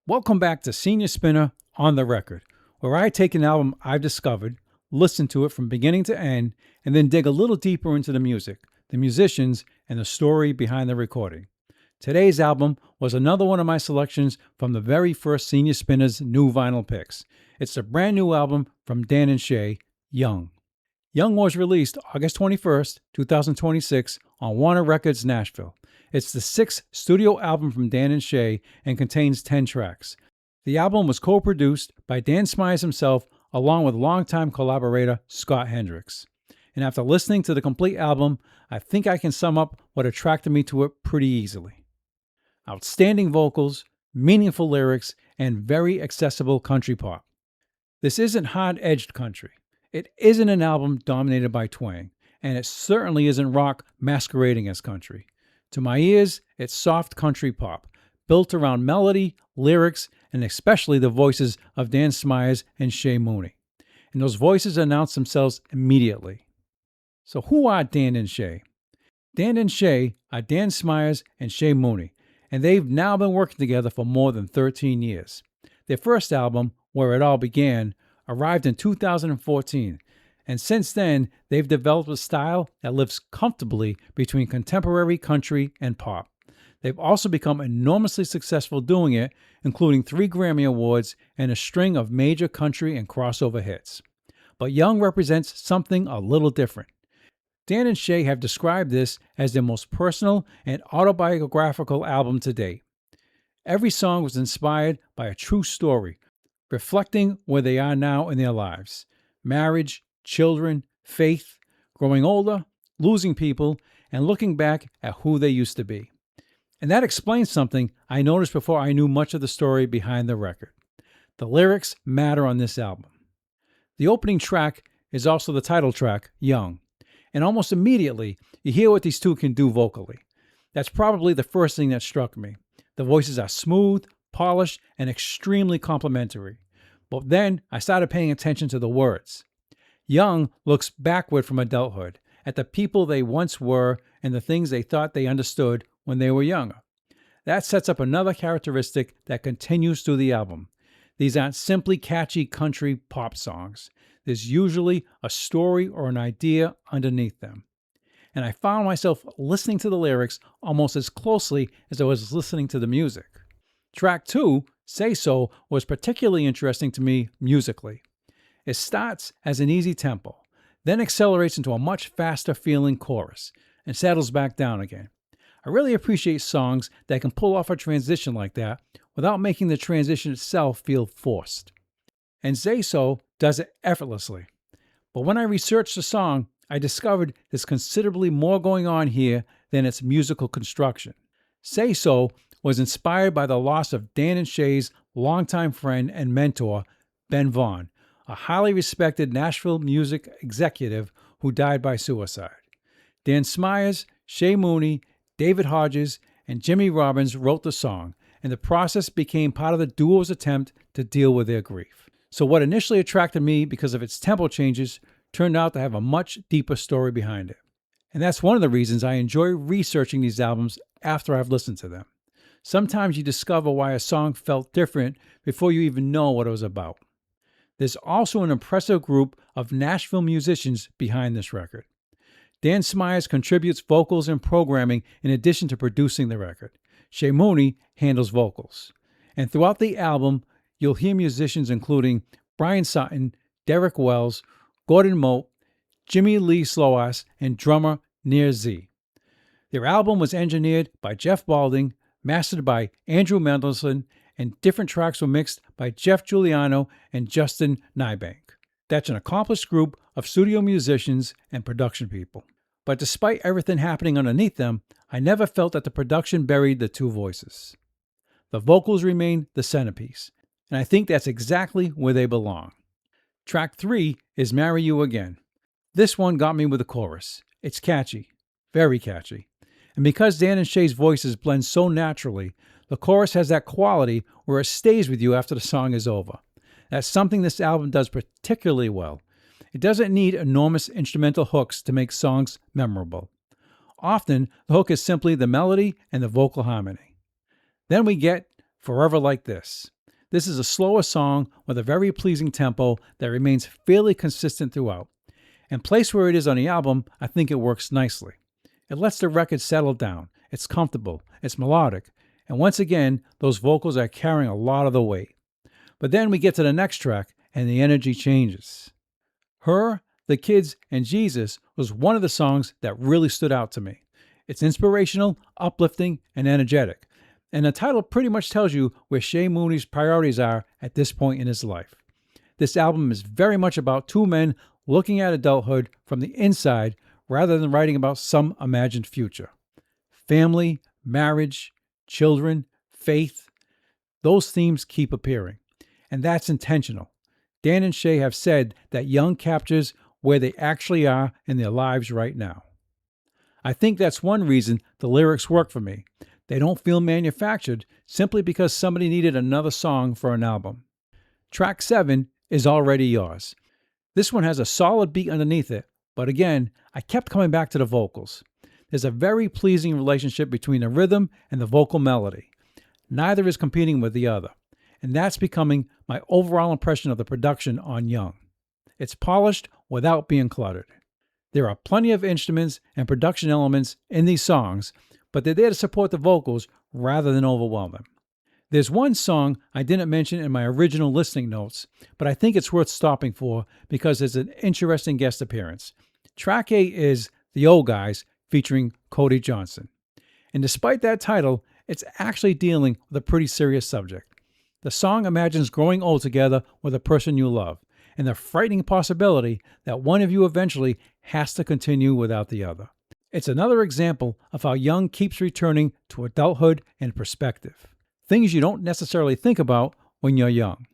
Welcome back to Senior Spinner on the Record, where I take an album I've discovered, listen to it from beginning to end, and then dig a little deeper into the music, the musicians, and the story behind the recording. Today's album was another one of my selections from the very first Senior Spinner's new vinyl picks. It's a brand new album from Dan and Shay, Young. Young was released August 21st, 2026 on Warner Records Nashville. It's the sixth studio album from Dan and Shay and contains 10 tracks. The album was co-produced by Dan Smyers himself along with longtime collaborator Scott Hendricks. And after listening to the complete album, I think I can sum up what attracted me to it pretty easily. Outstanding vocals, meaningful lyrics, and very accessible country pop. This isn't hard-edged country. It isn't an album dominated by twang, and it certainly isn't rock masquerading as country. To my ears, it's soft country pop, built around melody, lyrics, and especially the voices of Dan Smyers and Shay Mooney. And those voices announce themselves immediately. So who are Dan and Shay? Dan and Shay are Dan Smyers and Shay Mooney, and they've now been working together for more than 13 years. Their first album, Where It All Began, arrived in 2014, and since then, they've developed a style that lives comfortably between contemporary country and pop. They've also become enormously successful doing it, including 3 Grammy Awards and a string of major country and crossover hits. But Young represents something a little different. Dan and Shay have described this as their most personal and autobiographical album to date. Every song was inspired by a true story, reflecting where they are now in their lives: marriage, children, faith, growing older, losing people, and looking back at who they used to be. And that explains something I noticed before I knew much of the story behind the record. The lyrics matter on this album. The opening track is also the title track, Young, and almost immediately you hear what these two can do vocally. That's probably the first thing that struck me. The voices are smooth, polished, and extremely complimentary. But then I started paying attention to the words. Young looks backward from adulthood, at the people they once were and the things they thought they understood when they were younger. That sets up another characteristic that continues through the album. These aren't simply catchy country pop songs. There's usually a story or an idea underneath them. And I found myself listening to the lyrics almost as closely as I was listening to the music. Track 2, Say So, was particularly interesting to me musically. It starts as an easy tempo, then accelerates into a much faster feeling chorus, and settles back down again. I really appreciate songs that can pull off a transition like that without making the transition itself feel forced. And Say So does it effortlessly. But when I researched the song, I discovered there's considerably more going on here than its musical construction. Say So was inspired by the loss of Dan and Shay's longtime friend and mentor, Ben Vaughn, a highly respected Nashville music executive who died by suicide. Dan Smyers, Shay Mooney, David Hodges, and Jimmy Robbins wrote the song, and the process became part of the duo's attempt to deal with their grief. So what initially attracted me because of its tempo changes turned out to have a much deeper story behind it. And that's one of the reasons I enjoy researching these albums after I've listened to them. Sometimes you discover why a song felt different before you even know what it was about. There's also an impressive group of Nashville musicians behind this record. Dan Smyers contributes vocals and programming in addition to producing the record. Shay Mooney handles vocals. And throughout the album, you'll hear musicians including Brian Sutton, Derek Wells, Gordon Moat, Jimmy Lee Sloas, and drummer Nir Z. Their album was engineered by Jeff Balding, mastered by Andrew Mendelson, and different tracks were mixed by Jeff Giuliano and Justin Nybank. That's an accomplished group of studio musicians and production people. But despite everything happening underneath them, I never felt that the production buried the two voices. The vocals remain the centerpiece, and I think that's exactly where they belong. Track 3 is Marry You Again. This one got me with the chorus. It's catchy, very catchy. And because Dan and Shay's voices blend so naturally, the chorus has that quality where it stays with you after the song is over. That's something this album does particularly well. It doesn't need enormous instrumental hooks to make songs memorable. Often, the hook is simply the melody and the vocal harmony. Then we get Forever Like This. This is a slower song with a very pleasing tempo that remains fairly consistent throughout. And placed where it is on the album, I think it works nicely. It lets the record settle down. It's comfortable, it's melodic, and once again, those vocals are carrying a lot of the weight. But then we get to the next track, and the energy changes. Her, the Kids, and Jesus was one of the songs that really stood out to me. It's inspirational, uplifting, and energetic. And the title pretty much tells you where Shay Mooney's priorities are at this point in his life. This album is very much about two men looking at adulthood from the inside rather than writing about some imagined future. Family, marriage, children, faith, those themes keep appearing. And that's intentional. Dan and Shay have said that Young captures where they actually are in their lives right now. I think that's one reason the lyrics work for me. They don't feel manufactured simply because somebody needed another song for an album. Track 7 is Already Yours. This one has a solid beat underneath it, but again, I kept coming back to the vocals. There's a very pleasing relationship between the rhythm and the vocal melody. Neither is competing with the other, and that's becoming my overall impression of the production on Young. It's polished without being cluttered. There are plenty of instruments and production elements in these songs, but they're there to support the vocals rather than overwhelm them. There's one song I didn't mention in my original listening notes, but I think it's worth stopping for because it's an interesting guest appearance. Track 8 is The Old Guys featuring Cody Johnson. And despite that title, it's actually dealing with a pretty serious subject. The song imagines growing old together with a person you love, and the frightening possibility that one of you eventually has to continue without the other. It's another example of how Young keeps returning to adulthood and perspective, things you don't necessarily think about when you're young.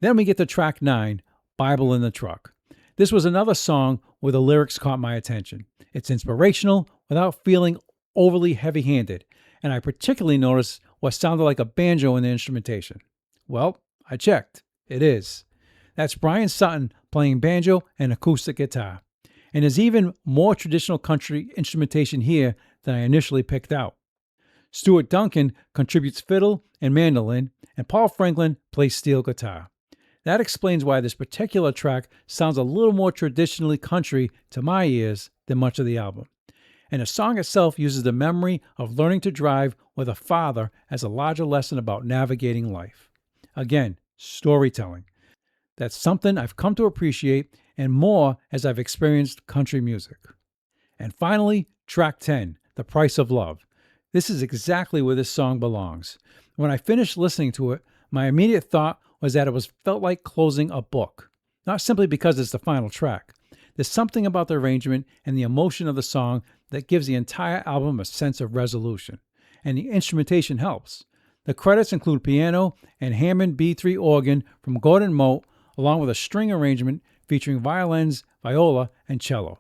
Then we get to track 9, Bible in the Truck. This was another song where the lyrics caught my attention. It's inspirational without feeling overly heavy-handed, and I particularly noticed what sounded like a banjo in the instrumentation. Well, I checked. It is. That's Brian Sutton playing banjo and acoustic guitar. And there's even more traditional country instrumentation here than I initially picked out. Stuart Duncan contributes fiddle and mandolin, and Paul Franklin plays steel guitar. That explains why this particular track sounds a little more traditionally country to my ears than much of the album. And the song itself uses the memory of learning to drive with a father as a larger lesson about navigating life. Again, storytelling. That's something I've come to appreciate and more as I've experienced country music. And finally, track 10, The Price of Love. This is exactly where this song belongs. When I finished listening to it, my immediate thought was that it felt like closing a book, not simply because it's the final track. There's something about the arrangement and the emotion of the song that gives the entire album a sense of resolution, and the instrumentation helps. The credits include piano and Hammond B3 organ from Gordon Mote, along with a string arrangement featuring violins, viola, and cello.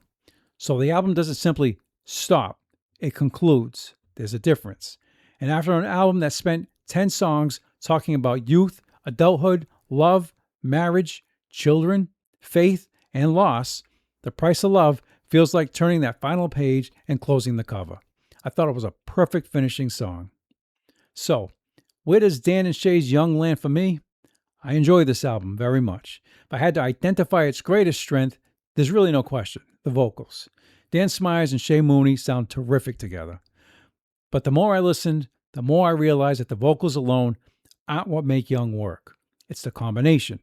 So the album doesn't simply stop, it concludes. There's a difference. And after an album that spent 10 songs talking about youth, adulthood, love, marriage, children, faith, and loss, The Price of Love feels like turning that final page and closing the cover. I thought it was a perfect finishing song. So, where does Dan and Shay's Young land for me? I enjoy this album very much. If I had to identify its greatest strength, there's really no question, the vocals. Dan Smyers and Shay Mooney sound terrific together. But the more I listened, the more I realized that the vocals alone aren't what make Young work. It's the combination.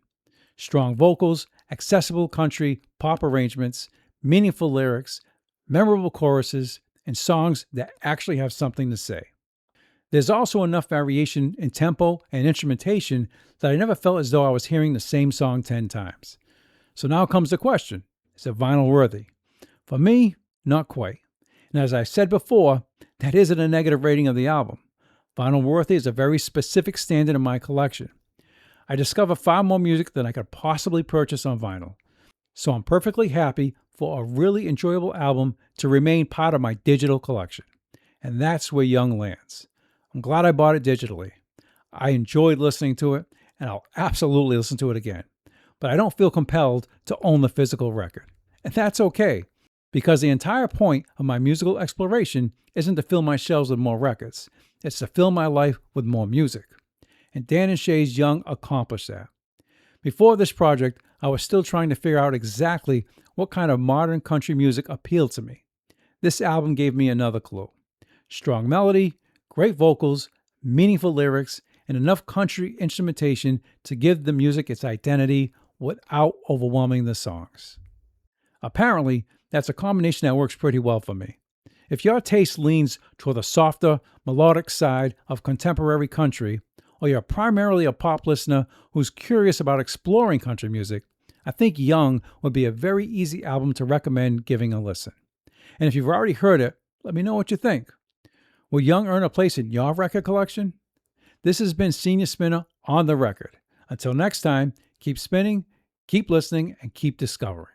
Strong vocals, accessible country, pop arrangements, meaningful lyrics, memorable choruses, and songs that actually have something to say. There's also enough variation in tempo and instrumentation that I never felt as though I was hearing the same song 10 times. So now comes the question, is it vinyl worthy? For me, not quite. And as I said before, that isn't a negative rating of the album. Vinyl worthy is a very specific standard in my collection. I discover far more music than I could possibly purchase on vinyl. So I'm perfectly happy for a really enjoyable album to remain part of my digital collection. And that's where Young lands. I'm glad I bought it digitally. I enjoyed listening to it, and I'll absolutely listen to it again. But I don't feel compelled to own the physical record. And that's okay, because the entire point of my musical exploration isn't to fill my shelves with more records. It's to fill my life with more music. and Dan and Shay's Young accomplished that. Before this project, I was still trying to figure out exactly what kind of modern country music appealed to me. This album gave me another clue. Strong melody, great vocals, meaningful lyrics, and enough country instrumentation to give the music its identity without overwhelming the songs. Apparently, that's a combination that works pretty well for me. If your taste leans toward the softer, melodic side of contemporary country, or you're primarily a pop listener who's curious about exploring country music, I think Young would be a very easy album to recommend giving a listen. And if you've already heard it, let me know what you think. Will Young earn a place in your record collection? This has been Senior Spinner on the Record. Until next time, keep spinning, keep listening, and keep discovering.